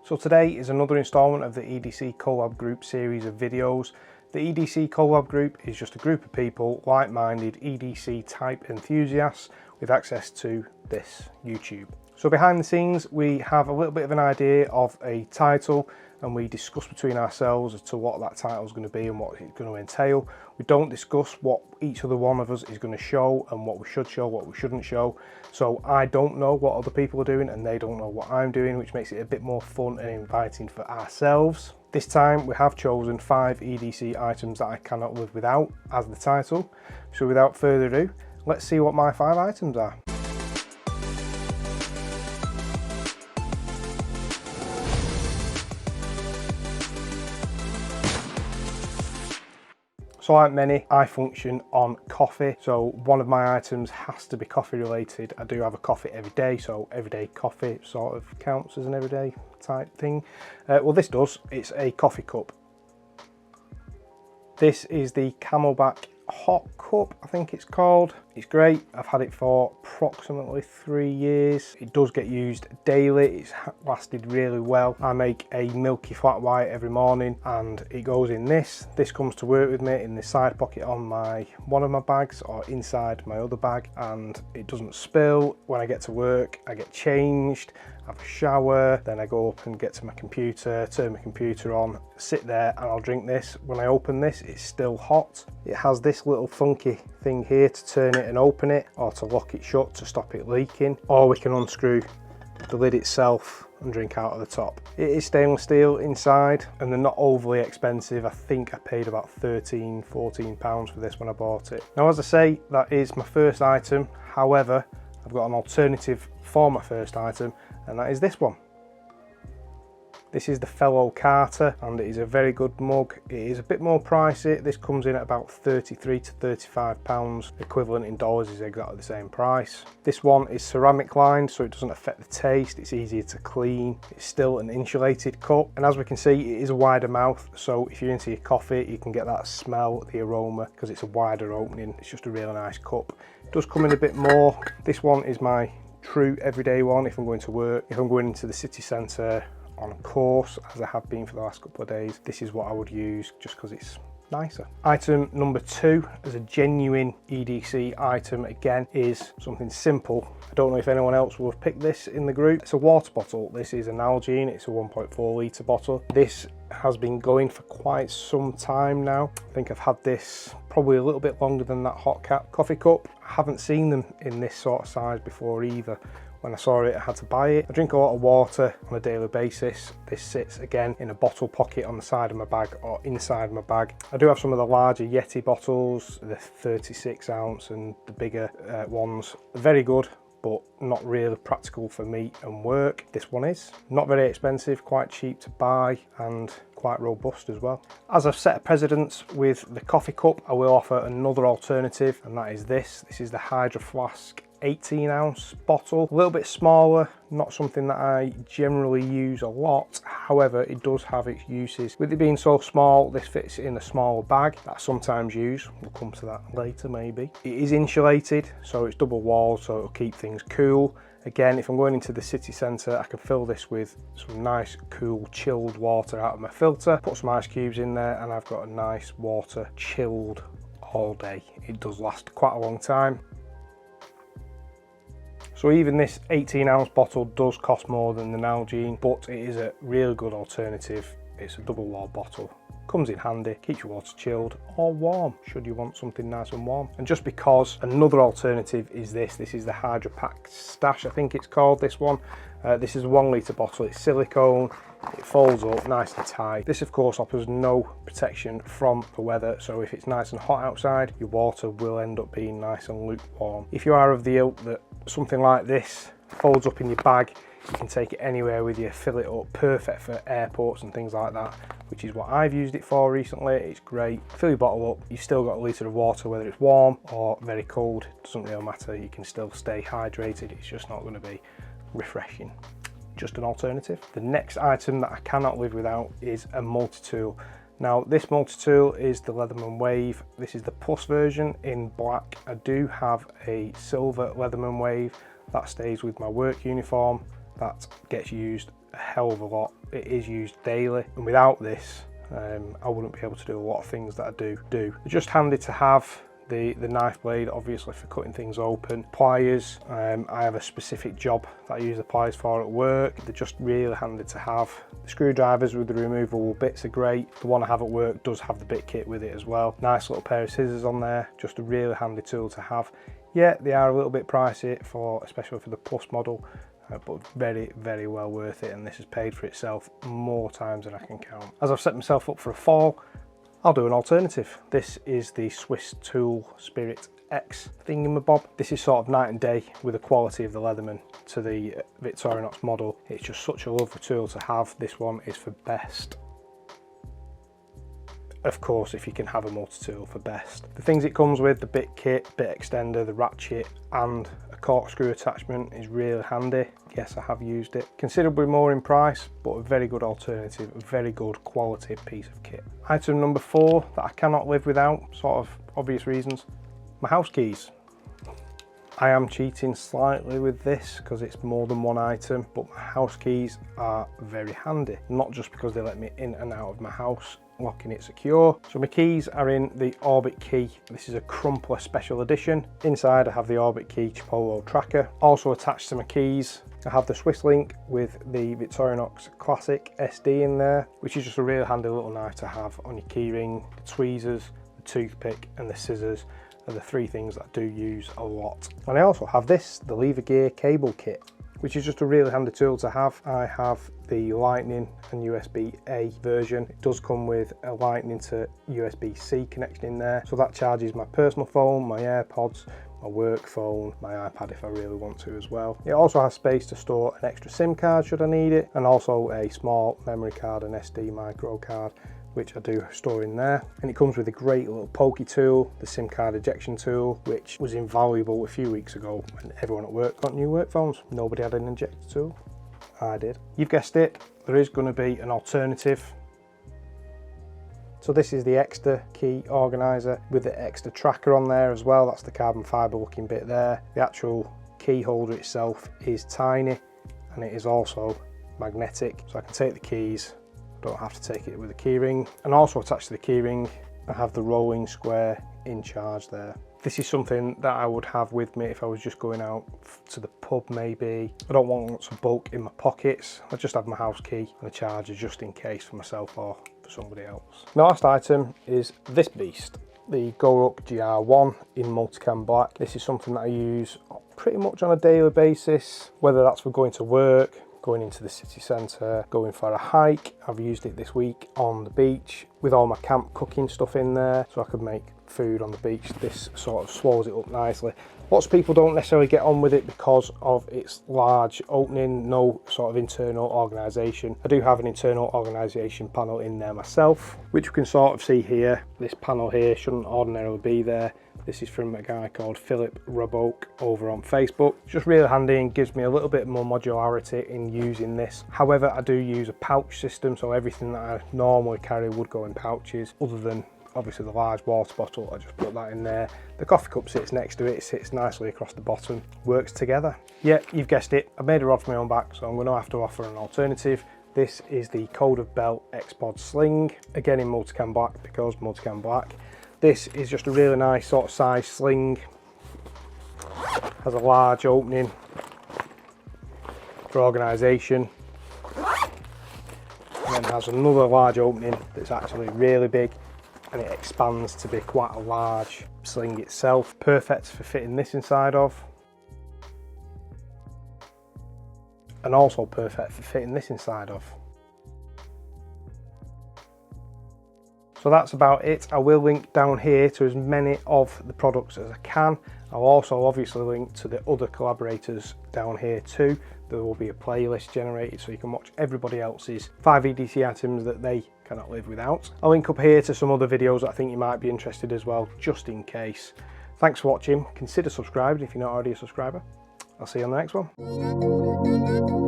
So today is another installment of the EDC Collab group series of videos. The EDC Collab group is just a group of people, like-minded EDC type enthusiasts with access to this YouTube. So behind the scenes we have a little bit of an idea of a title and we discuss between ourselves as to what that title is going to be and what it's going to entail. We don't discuss what each other one of us is going to show and what we should show, what we shouldn't show. So I don't know what other people are doing and they don't know what I'm doing, which makes it a bit more fun and inviting for ourselves. This time we have chosen 5 EDC items that I cannot live without as the title. So without further ado, let's see what my 5 items are. So like many, I function on coffee. So one of my items has to be coffee related. I do have a coffee every day, so everyday coffee sort of counts as an everyday type thing. Well, this does. It's a coffee cup. This is the Camelback Hot Cup, I think it's called. It's great. I've had it for approximately 3 years. It does get used daily. It's lasted really well. I make a milky flat white every morning and it goes in this. This comes to work with me in the side pocket on one of my bags or inside my other bag, and it doesn't spill. When I get to work, I get changed, have a shower, then I go up and get to my computer, turn my computer on, sit there and I'll drink this. When I open this, it's still hot. It has this little funky thing here to turn it and open it, or to lock it shut to stop it leaking, or we can unscrew the lid itself and drink out of the top. It is stainless steel inside and they're not overly expensive. I think I paid about £13–14 for this when I bought it. Now, as I say, that is my first item. However, I've got an alternative for my first item, and that is this one. This is the Fellow Carter and it is a very good mug. It is a bit more pricey. This comes in at about £33 to £35. Equivalent in dollars is exactly the same price. This one is ceramic lined, so it doesn't affect the taste. It's easier to clean. It's still an insulated cup, and as we can see, it is a wider mouth, so if you're into your coffee you can get that smell, the aroma, because it's a wider opening. It's just a really nice cup. It does come in a bit more. This one is my true everyday one if I'm going to work. If I'm going into the city centre on a course, as I have been for the last couple of days, this is what I would use just because it's nicer. Item number 2 as a genuine EDC item, again, is something simple. I don't know if anyone else will have picked this in the group. It's a water bottle. This is an Nalgene. It's a 1.4 litre bottle. This has been going for quite some time now. I think I've had this probably a little bit longer than that Hot Cat coffee cup. I haven't seen them in this sort of size before either. When I saw it, I had to buy it. I drink a lot of water on a daily basis. This sits again in a bottle pocket on the side of my bag or inside my bag. I do have some of the larger Yeti bottles, the 36 ounce and the bigger ones. Very good, but not really practical for me and work. This one is not very expensive, quite cheap to buy and quite robust as well. As I've set a precedence with the coffee cup, I will offer another alternative, and that is this. This is the Hydro Flask 18 ounce bottle. A little bit smaller, not something that I generally use a lot. However, it does have its uses. With it being so small, this fits in a smaller bag that I sometimes use. We'll come to that later maybe. It is insulated, so it's double walled, so it'll keep things cool. Again, if I'm going into the city centre, I can fill this with some nice, cool, chilled water out of my filter, put some ice cubes in there, and I've got a nice water chilled all day. It does last quite a long time. So even this 18 ounce bottle does cost more than the Nalgene, but it is a really good alternative. It's a double wall bottle. Comes in handy, keeps your water chilled or warm, should you want something nice and warm. And just because, another alternative is this. This is the Hydro Pack Stash, I think it's called, this one. This is a 1 litre bottle. It's silicone, it folds up nice and tight. This of course offers no protection from the weather, so if it's nice and hot outside, your water will end up being nice and lukewarm. If you are of the ilk that something like this folds up in your bag, you can take it anywhere with you, fill it up, perfect for airports and things like that, which is what I've used it for recently. It's great. Fill your bottle up, you've still got a litre of water, whether it's warm or very cold, it doesn't really matter. You can still stay hydrated, it's just not going to be refreshing. Just an alternative. The next item that I cannot live without is a multi-tool. Now this multi-tool is the Leatherman Wave. This is the Plus version in black. I do have a silver Leatherman Wave that stays with my work uniform. That gets used a hell of a lot it is used daily, and without this I wouldn't be able to do a lot of things that I do. They're just handy to have. The knife blade, obviously, for cutting things open. Pliers, I have a specific job that I use the pliers for at work. They're just really handy to have. The screwdrivers with the removable bits are great. The one I have at work does have the bit kit with it as well. Nice little pair of scissors on there, just a really handy tool to have. Yeah, they are a little bit pricey, especially for the Plus model, but very, very well worth it, and this has paid for itself more times than I can count. As I've set myself up for a fall, I'll do an alternative. This is the Swiss Tool Spirit X thingamabob. This is sort of night and day with the quality of the Leatherman to the Victorinox model. It's just such a lovely tool to have. This one is for best. Of course, if you can have a multi-tool, for best. The things it comes with, the bit kit, bit extender, the ratchet, and a corkscrew attachment is really handy. Yes, I have used it. Considerably more in price, but a very good alternative, a very good quality piece of kit. Item number 4 that I cannot live without, sort of obvious reasons, my house keys. I am cheating slightly with this because it's more than one item, but my house keys are very handy. Not just because they let me in and out of my house, locking it secure. So my keys are in the Orbit Key. This is a Crumpler special edition. Inside I have the Orbit Key Chipolo tracker. Also attached to my keys, I have the Swiss Link with the Victorinox Classic SD in there, which is just a really handy little knife to have on your keyring. The tweezers, the toothpick and the scissors are the 3 things that I do use a lot. And I also have this, the Lever Gear cable kit, which is just a really handy tool to have. I have the Lightning and USB-A version. It does come with a Lightning to USB-C connection in there, so that charges my personal phone, my AirPods, my work phone, my iPad if I really want to as well. It also has space to store an extra SIM card should I need it, and also a small memory card and SD micro card, which I do store in there. And it comes with a great little pokey tool, the SIM card ejection tool, which was invaluable a few weeks ago when everyone at work got new work phones. Nobody had an ejector tool. I did. You've guessed it, there is going to be an alternative. So this is the extra key organizer with the extra tracker on there as well. That's the carbon fiber looking bit there. The actual key holder itself is tiny, and it is also magnetic, so I can take the keys, don't have to take it with a keyring. And also attached to the keyring I have the rolling square in charge there. This is something that I would have with me if I was just going out to the pub maybe. I don't want lots of bulk in my pockets. I just have my house key and a charger just in case for myself or for somebody else. My last item is this beast, the Goruck GR1 in multicam black. This is something that I use pretty much on a daily basis, whether that's for going to work, going into the city centre, going for a hike. I've used it this week on the beach with all my camp cooking stuff in there, so I could make food on the beach. This sort of swallows it up nicely. Lots of people don't necessarily get on with it because of its large opening, no sort of internal organisation. I do have an internal organisation panel in there myself, which you can sort of see here. This panel here shouldn't ordinarily be there. This is from a guy called Philip Roboke over on Facebook. It's just really handy and gives me a little bit more modularity in using this. However, I do use a pouch system, so everything that I normally carry would go in pouches, other than obviously the large water bottle. I just put that in there. The coffee cup sits next to it, sits nicely across the bottom, works together. Yeah, you've guessed it, I've made a rod for my own back, so I'm going to have to offer an alternative. This is the Code of Belt X-Pod Sling, again in multicam black because multicam black. This is just a really nice sort of size sling. Has a large opening for organisation, and then has another large opening that's actually really big, and it expands to be quite a large sling itself. Perfect for fitting this inside of, and also perfect for fitting this inside of. So that's about it. I will link down here to as many of the products as I can. I'll also obviously link to the other collaborators down here too. There will be a playlist generated so you can watch everybody else's 5 EDC items that they cannot live without. I'll link up here to some other videos that I think you might be interested as well, just in case. Thanks for watching. Consider subscribing if you're not already a subscriber. I'll see you on the next one.